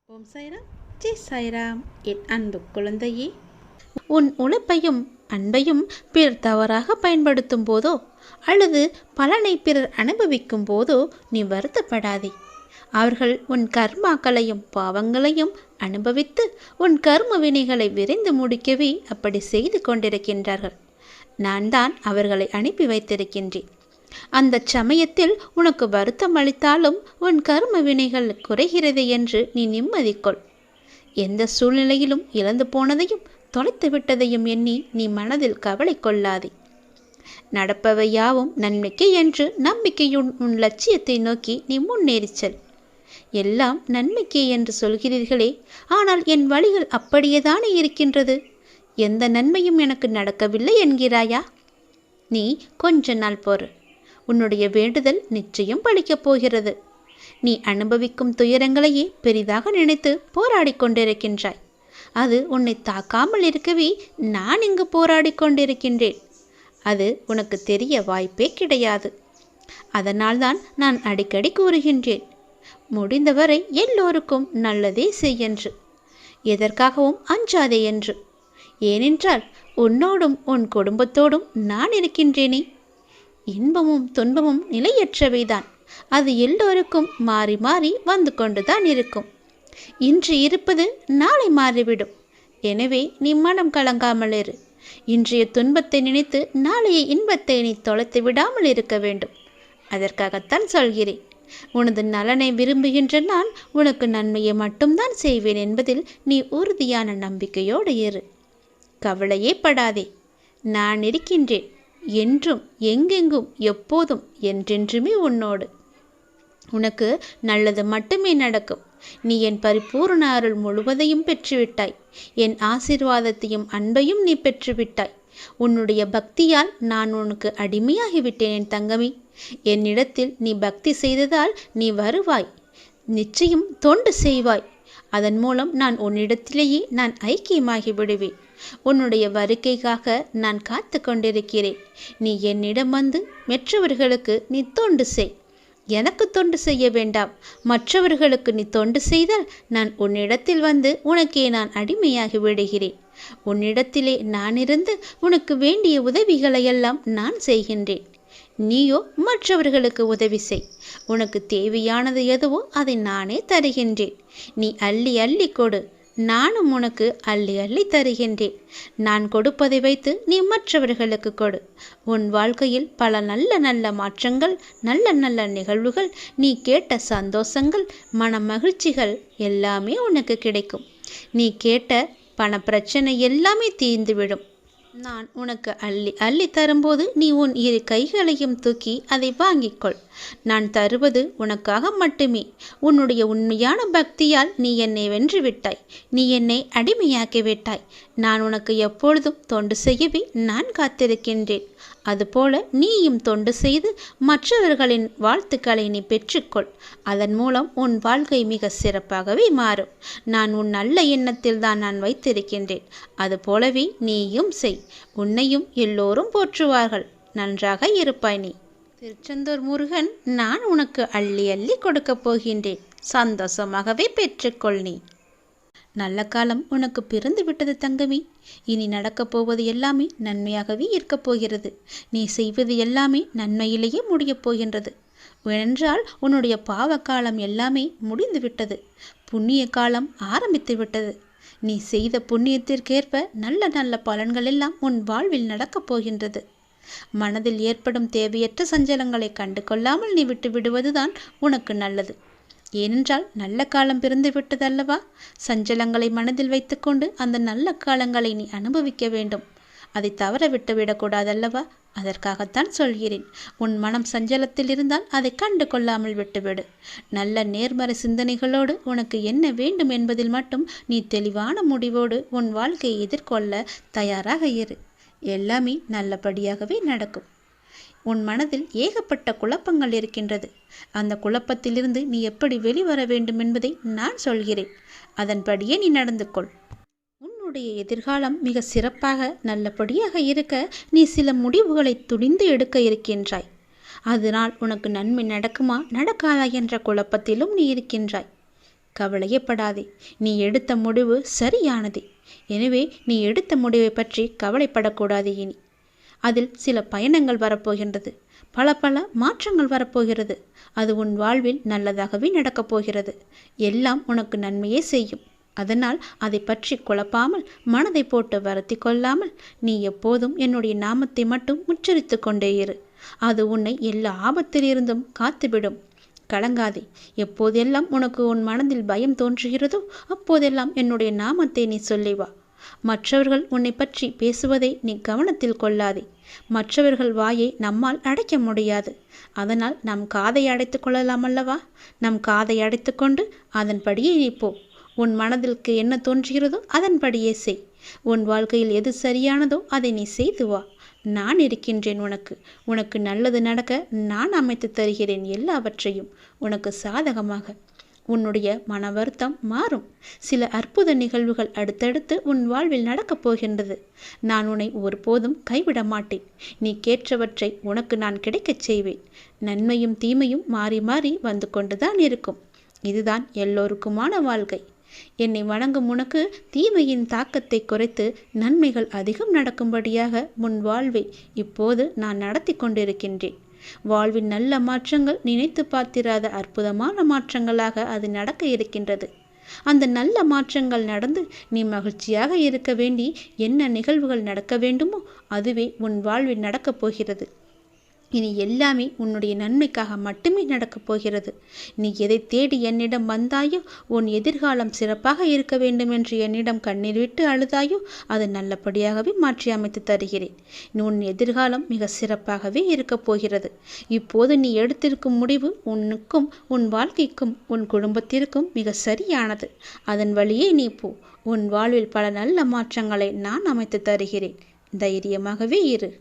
ஓம் சாய்ராம், ஜெய் சாய்ராம். என் அன்பு குழந்தையே, உன் உழைப்பையும் அன்பையும் பிறர் தவறாக பயன்படுத்தும் போதோ அல்லது பலனை பிறர் அனுபவிக்கும் போதோ நீ வருத்தப்படாதே. அவர்கள் உன் கர்மாக்களையும் பாவங்களையும் அனுபவித்து உன் கர்ம வினைகளை விரைந்து முடிக்கவே அப்படி செய்து கொண்டிருக்கின்றார்கள். நான் தான் அவர்களை அனுப்பி வைத்திருக்கின்றேன். அந்த சமயத்தில் உனக்கு வருத்தம் அளித்தாலும் உன் கர்ம வினைகள் குறைகிறது என்று நீ நிம்மதி கொள். எந்த சூழ்நிலையிலும் இழந்து போனதையும் தொலைத்து விட்டதையும் எண்ணி நீ மனதில் கவலை கொள்ளாதே. நடப்பவை யாவும் நன்மைக்கு என்று நம்பிக்கையுடன் உன் லட்சியத்தை நோக்கி நீ முன்னேறிச்சல். எல்லாம் நன்மைக்கே என்று சொல்கிறீர்களே, ஆனால் என் வழிகள் அப்படியேதானே இருக்கின்றது. எந்த நன்மையும் எனக்கு நடக்கவில்லை என்கிறாயா? நீ கொஞ்ச நாள் பொறு. உன்னுடைய வேண்டுதல் நிச்சயம் பலிக்கப் போகிறது. நீ அனுபவிக்கும் துயரங்களையே பெரிதாக நினைத்து போராடி கொண்டிருக்கின்றாய். அது உன்னை தாக்காமல் இருக்கவே நான் இங்கு போராடி கொண்டிருக்கின்றேன். அது உனக்கு தெரிய வாய்ப்பே கிடையாது. அதனால்தான் நான் அடிக்கடி கூறுகின்றேன், முடிந்தவரை எல்லோருக்கும் நல்லதே செய் என்று, எதற்காகவும் அஞ்சாதே என்று. ஏனென்றால் உன்னோடும் உன் குடும்பத்தோடும் நான் இருக்கின்றேனே. இன்பமும் துன்பமும் நிலையற்றவைதான். அது எல்லோருக்கும் மாறி மாறி வந்து கொண்டுதான் இருக்கும். இன்று இருப்பது நாளை மாறிவிடும். எனவே நீ மனம் கலங்காமல் இரு. இன்றைய துன்பத்தை நினைத்து நாளைய இன்பத்தை நீ தொலைத்து விடாமல் இருக்க வேண்டும். அதற்காகத்தான் சொல்கிறேன். உனது நலனை விரும்புகின்ற நான் உனக்கு நன்மையை மட்டும்தான் செய்வேன் என்பதில் நீ உறுதியான நம்பிக்கையோடு இரு. கவலையே படாதே. நான் இருக்கின்றேன். என்றும் எங்கெங்கும் எப்போதும் என்றென்றுமே உன்னோடு. உனக்கு நல்லது மட்டுமே நடக்கும். நீ என் பரிபூர்ண அருள் முழுவதையும் பெற்றுவிட்டாய். என் ஆசீர்வாதத்தையும் அன்பையும் நீ பெற்றுவிட்டாய். உன்னுடைய பக்தியால் நான் உனக்கு அடிமையாகிவிட்டேன் என் தங்கமே. என்னிடத்தில் நீ பக்தி செய்ததால் நீ வருவாய். நிச்சயம் தொண்டு செய்வாய். அதன் மூலம் நான் உன்னிடத்திலேயே நான் ஐக்கியமாகி விடுவேன். உன்னுடைய வருகைக்காக நான் காத்து கொண்டிருக்கிறேன். நீ என்னிடம் வந்து மற்றவர்களுக்கு நீ தொண்டு செய். எனக்கு தொண்டு செய்ய வேண்டாம். மற்றவர்களுக்கு நீ தொண்டு செய்தால் நான் உன்னிடத்தில் வந்து உனக்கே நான் அடிமையாகி விடுகிறேன். உன்னிடத்திலே நான் இருந்து உனக்கு வேண்டிய உதவிகளையெல்லாம் நான் செய்கின்றேன். நீயோ மற்றவர்களுக்கு உதவி செய். உனக்கு தேவையானது எதுவோ அதை நானே தருகின்றேன். நீ அள்ளி அள்ளி கொடு. நானும் உனக்கு அள்ளி அள்ளி தருகின்றேன். நான் கொடுப்பதை வைத்து நீ மற்றவர்களுக்கு கொடு. உன் வாழ்க்கையில் பல நல்ல நல்ல மாற்றங்கள், நல்ல நல்ல நிகழ்வுகள், நீ கேட்ட சந்தோஷங்கள், மன மகிழ்ச்சிகள் எல்லாமே உனக்கு கிடைக்கும். நீ கேட்ட பண பிரச்சனை எல்லாமே தீர்ந்துவிடும். நான் உனக்கு அள்ளி அள்ளி தரும்போது நீ உன் இரு கைகளையும் தூக்கி அதை வாங்கிக்கொள். நான் தருவது உனக்காக மட்டுமே. உன்னுடைய உண்மையான பக்தியால் நீ என்னை வென்று விட்டாய். நீ என்னை அடிமையாக்கி விட்டாய். நான் உனக்கு எப்பொழுதும் தொண்டு செய்யவே நான் காத்திருக்கின்றேன். அதுபோல நீயும் தொண்டு செய்து மற்றவர்களின் வாழ்த்துக்களை நீ பெற்றுக்கொள். அதன் மூலம் உன் வாழ்க்கை மிக சிறப்பாகவே மாறும். நான் உன் நல்ல எண்ணத்தில் தான் நான் வைத்திருக்கின்றேன். அதுபோலவே நீயும் செய். உன்னையும் எல்லோரும் போற்றுவார்கள். நன்றாக இருப்பாய் நீ. திருச்செந்தூர் முருகன் நான் உனக்கு அள்ளி அள்ளி கொடுக்கப் போகின்றேன். சந்தோஷமாகவே பெற்றுக்கொள் நீ. நல்ல காலம் உனக்கு பிறந்து விட்டது தங்கமே. இனி நடக்கப் போவது எல்லாமே நன்மையாகவே இருக்கப் போகிறது. நீ செய்வது எல்லாமே நன்மையிலேயே முடியப் போகின்றது. ஏனென்றால் உன்னுடைய பாவ காலம் எல்லாமே முடிந்து விட்டது. புண்ணிய காலம் ஆரம்பித்து விட்டது. நீ செய்த புண்ணியத்திற்கேற்ப நல்ல நல்ல பலன்கள் எல்லாம் உன் வாழ்வில் நடக்கப் போகின்றது. மனதில் ஏற்படும் தேவையற்ற சஞ்சலங்களை கண்டு கொள்ளாமல் நீ விட்டு விடுவதுதான் உனக்கு நல்லது. ஏனென்றால் நல்ல காலம் பிறந்து விட்டதல்லவா? சஞ்சலங்களை மனதில் வைத்துக்கொண்டு அந்த நல்ல காலங்களை நீ அனுபவிக்க வேண்டும். அதை தவற விட்டு விடக்கூடாதல்லவா? அதற்காகத்தான் சொல்கிறேன். உன் மனம் சஞ்சலத்தில் இருந்தால் அதை கண்டு கொள்ளாமல் விட்டுவிடு. நல்ல நேர்மறை சிந்தனைகளோடு உனக்கு என்ன வேண்டும் என்பதில் மட்டும் நீ தெளிவான முடிவோடு உன் வாழ்க்கையை எதிர்கொள்ள தயாராக இரு. எல்லாமே நல்லபடியாகவே நடக்கும். உன் மனதில் ஏகப்பட்ட குழப்பங்கள் இருக்கின்றது. அந்த குழப்பத்திலிருந்து நீ எப்படி வெளிவர வேண்டும் என்பதை நான் சொல்கிறேன். அதன்படியே நீ நடந்து கொள். உன்னுடைய எதிர்காலம் மிக சிறப்பாக நல்லபடியாக இருக்க நீ சில முடிவுகளை துணிந்து எடுக்க இருக்கின்றாய். அதனால் உனக்கு நன்மை நடக்குமா நடக்காதா என்ற குழப்பத்திலும் நீ இருக்கின்றாய். கவலையப்படாதே. நீ எடுத்த முடிவு சரியானதே. எனவே நீ எடுத்த முடிவை பற்றி கவலைப்படக்கூடாது. இனி அதில் சில பயணங்கள் வரப்போகின்றது, பல பல மாற்றங்கள் வரப்போகிறது. அது உன் வாழ்வில் நல்லதாகவே நடக்கப் போகிறது. எல்லாம் உனக்கு நன்மையே செய்யும். அதனால் அதை பற்றி குழப்பாமல், மனதை போட்டு வருத்தி கொள்ளாமல், நீ எப்போதும் என்னுடைய நாமத்தை மட்டும் உச்சரித்து கொண்டே இரு. அது உன்னை எல்லா ஆபத்திலிருந்தும் காத்துவிடும். கலங்காதே. எப்போதெல்லாம் உனக்கு உன் மனதில் பயம் தோன்றுகிறதோ அப்போதெல்லாம் என்னுடைய நாமத்தை நீ சொல்லி வா. மற்றவர்கள் உன்னை பற்றி பேசுவதை நீ கவனத்தில் கொள்ளாதே. மற்றவர்கள் வாயை நம்மால் அடைக்க முடியாது. அதனால் நம் காதை அடைத்து கொள்ளலாம் அல்லவா? நம் காதை அடைத்து கொண்டு அதன்படியே நீ போ. உன் மனதிற்கு என்ன தோன்றுகிறதோ அதன்படியே செய். உன் வாழ்க்கையில் எது சரியானதோ அதை நீ செய்து வா. நான் இருக்கின்றேன் உனக்கு. உனக்கு நல்லது நடக்க நான் அமைத்து தருகிறேன் எல்லாவற்றையும் உனக்கு சாதகமாக. உன்னுடைய மன வருத்தம் மாறும். சில அற்புத நிகழ்வுகள் அடுத்தடுத்து உன் வாழ்வில் நடக்கப் போகின்றது. நான் உன்னை ஒருபோதும் கைவிட மாட்டேன். நீ கேட்டவற்றை உனக்கு நான் கிடைக்கச் செய்வேன். நன்மையும் தீமையும் மாறி மாறி வந்து கொண்டுதான் இருக்கும். இதுதான் எல்லோருக்குமான வாழ்க்கை. என்னை வணங்கும் உனக்கு தீமையின் தாக்கத்தை குறைத்து நன்மைகள் அதிகம் நடக்கும்படியாக உன் வாழ்வை இப்போது நான் நடத்தி கொண்டிருக்கின்றேன். வாழ்வின் நல்ல மாற்றங்கள் நினைத்து பார்த்திராத அற்புதமான மாற்றங்களாக அது நடக்க இருக்கின்றது. அந்த நல்ல மாற்றங்கள் நடந்து நீ மகிழ்ச்சியாக இருக்க வேண்டி என்ன நிகழ்வுகள் நடக்க வேண்டுமோ அதுவே உன் வாழ்வில் நடக்கப் போகிறது. இனி எல்லாமே உன்னுடைய நன்மைக்காக மட்டுமே நடக்கப் போகிறது. நீ எதை தேடி என்னிடம் வந்தாயோ, உன் எதிர்காலம் சிறப்பாக இருக்க வேண்டும் என்று என்னிடம் கண்ணீர் விட்டு அழுதாயோ, அது நல்லபடியாகவே மாற்றி அமைத்து தருகிறேன். உன் எதிர்காலம் மிக சிறப்பாகவே இருக்கப் போகிறது. இப்போது நீ எடுத்திருக்கும் முடிவு உன்னுக்கும் உன் வாழ்க்கைக்கும் உன் குடும்பத்திற்கும் மிக சரியானது. அதன் வழியே நீ போ. உன் வாழ்வில் பல நல்ல மாற்றங்களை நான் அமைத்து தருகிறேன். தைரியமாகவே இரு.